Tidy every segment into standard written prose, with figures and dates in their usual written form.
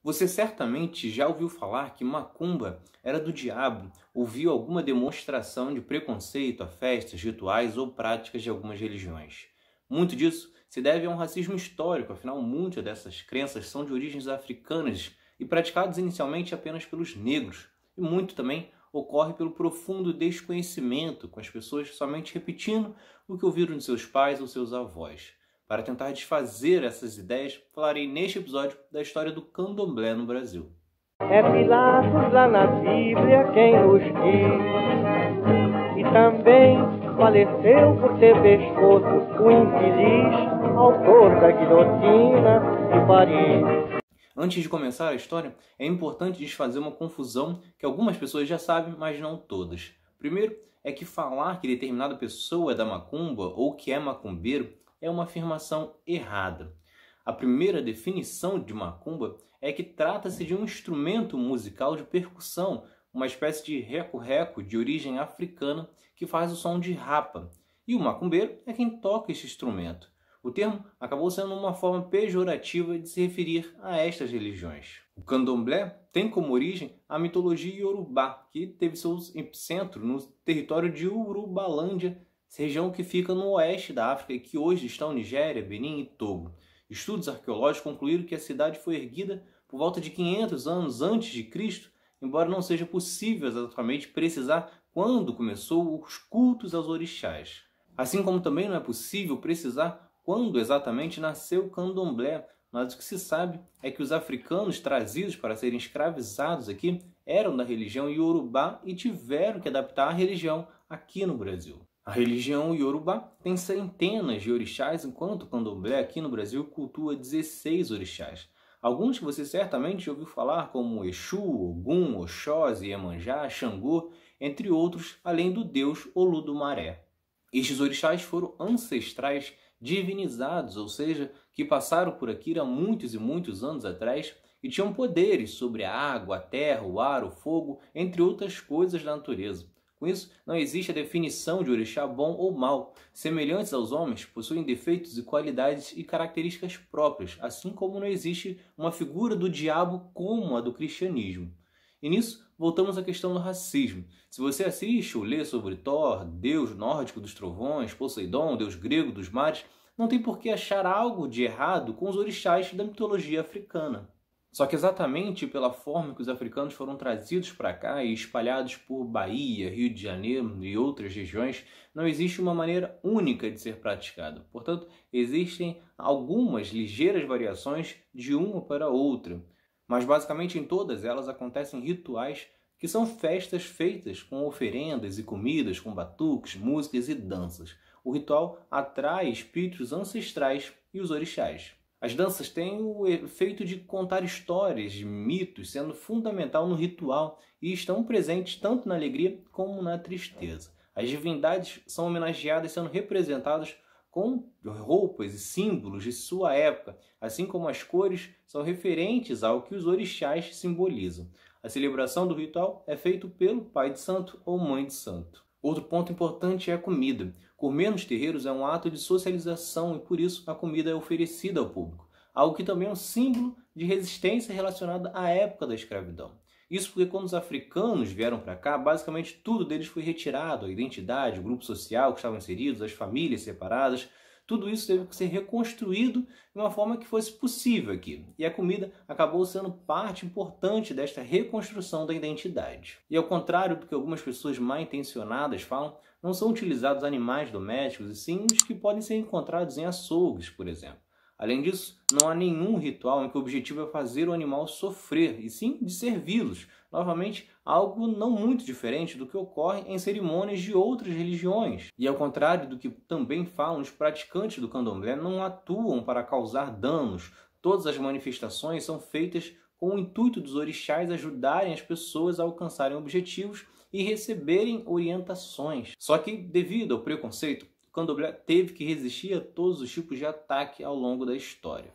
Você certamente já ouviu falar que macumba era do diabo ou viu alguma demonstração de preconceito a festas, rituais ou práticas de algumas religiões. Muito disso se deve a um racismo histórico, afinal muitas dessas crenças são de origens africanas e praticadas inicialmente apenas pelos negros. E muito também ocorre pelo profundo desconhecimento, com as pessoas somente repetindo o que ouviram de seus pais ou seus avós. Para tentar desfazer essas ideias, falarei neste episódio da história do candomblé no Brasil. É Pilatos lá na Bíblia quem nos diz, e também faleceu por ter pescoço o infeliz autor da guilhotina de Paris. Antes de começar a história, é importante desfazer uma confusão que algumas pessoas já sabem, mas não todas. Primeiro, é que falar que determinada pessoa é da macumba ou que é macumbeiro é uma afirmação errada. A primeira definição de macumba é que trata-se de um instrumento musical de percussão, uma espécie de reco-reco de origem africana que faz o som de rapa. E o macumbeiro é quem toca este instrumento. O termo acabou sendo uma forma pejorativa de se referir a estas religiões. O candomblé tem como origem a mitologia iorubá, que teve seu epicentro no território de Urubalândia, região que fica no oeste da África e que hoje estão Nigéria, Benin e Togo. Estudos arqueológicos concluíram que a cidade foi erguida por volta de 500 anos antes de Cristo, embora não seja possível exatamente precisar quando começou os cultos aos orixás. Assim como também não é possível precisar quando exatamente nasceu o candomblé, mas o que se sabe é que os africanos trazidos para serem escravizados aqui eram da religião iorubá e tiveram que adaptar a religião aqui no Brasil. A religião iorubá tem centenas de orixás, enquanto o candomblé aqui no Brasil cultua 16 orixás. Alguns que você certamente já ouviu falar, como Exu, Ogum, Oxóssi, Iemanjá, Xangô, entre outros, além do deus Oludumaré. Estes orixás foram ancestrais divinizados, ou seja, que passaram por aqui há muitos e muitos anos atrás e tinham poderes sobre a água, a terra, o ar, o fogo, entre outras coisas da natureza. Com isso, não existe a definição de orixá bom ou mau. Semelhantes aos homens, possuem defeitos e qualidades e características próprias, assim como não existe uma figura do diabo como a do cristianismo. E nisso, voltamos à questão do racismo. Se você assiste ou lê sobre Thor, deus nórdico dos trovões, Poseidon, deus grego dos mares, não tem por que achar algo de errado com os orixás da mitologia africana. Só que exatamente pela forma que os africanos foram trazidos para cá e espalhados por Bahia, Rio de Janeiro e outras regiões, não existe uma maneira única de ser praticada. Portanto, existem algumas ligeiras variações de uma para outra. Mas basicamente em todas elas acontecem rituais que são festas feitas com oferendas e comidas, com batuques, músicas e danças. O ritual atrai espíritos ancestrais e os orixás. As danças têm o efeito de contar histórias, de mitos, sendo fundamental no ritual e estão presentes tanto na alegria como na tristeza. As divindades são homenageadas sendo representadas com roupas e símbolos de sua época, assim como as cores são referentes ao que os orixás simbolizam. A celebração do ritual é feita pelo pai de santo ou mãe de santo. Outro ponto importante é a comida. Comer nos terreiros é um ato de socialização e por isso a comida é oferecida ao público, algo que também é um símbolo de resistência relacionada à época da escravidão. Isso porque quando os africanos vieram para cá, basicamente tudo deles foi retirado, a identidade, o grupo social que estavam inseridos, as famílias separadas, tudo isso teve que ser reconstruído de uma forma que fosse possível aqui. E a comida acabou sendo parte importante desta reconstrução da identidade. E ao contrário do que algumas pessoas mal intencionadas falam, não são utilizados animais domésticos, e sim os que podem ser encontrados em açougues, por exemplo. Além disso, não há nenhum ritual em que o objetivo é fazer o animal sofrer, e sim de servi-los. Novamente, algo não muito diferente do que ocorre em cerimônias de outras religiões. E ao contrário do que também falam, os praticantes do candomblé não atuam para causar danos. Todas as manifestações são feitas com o intuito dos orixás ajudarem as pessoas a alcançarem objetivos e receberem orientações. Só que, devido ao preconceito, o candomblé teve que resistir a todos os tipos de ataque ao longo da história.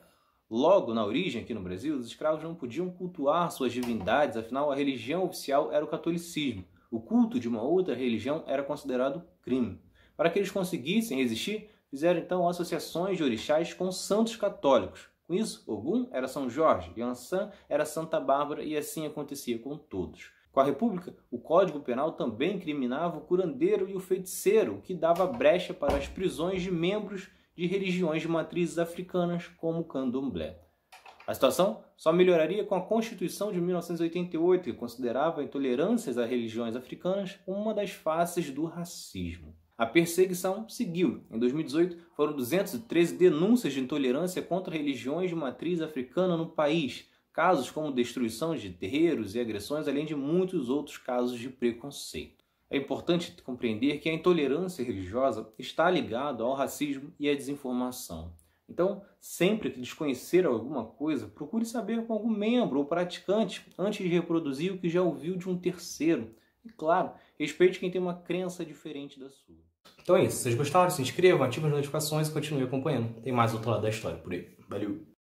Logo, na origem aqui no Brasil, os escravos não podiam cultuar suas divindades, afinal a religião oficial era o catolicismo. O culto de uma outra religião era considerado crime. Para que eles conseguissem resistir, fizeram então associações de orixás com santos católicos. Com Com isso, Ogum era São Jorge, Yansan era Santa Bárbara e assim acontecia com todos. Com a República, o Código Penal também incriminava o curandeiro e o feiticeiro, o que dava brecha para as prisões de membros de religiões de matrizes africanas, como o candomblé. A situação só melhoraria com a Constituição de 1988, que considerava intolerâncias a religiões africanas uma das faces do racismo. A perseguição seguiu. Em 2018, foram 213 denúncias de intolerância contra religiões de matriz africana no país, casos como destruição de terreiros e agressões, além de muitos outros casos de preconceito. É importante compreender que a intolerância religiosa está ligada ao racismo e à desinformação. Então, sempre que desconhecer alguma coisa, procure saber com algum membro ou praticante antes de reproduzir o que já ouviu de um terceiro. E claro, respeite quem tem uma crença diferente da sua. Então é isso. Se vocês gostaram, se inscrevam, ativem as notificações e continuem acompanhando. Tem mais outro lado da história por aí. Valeu!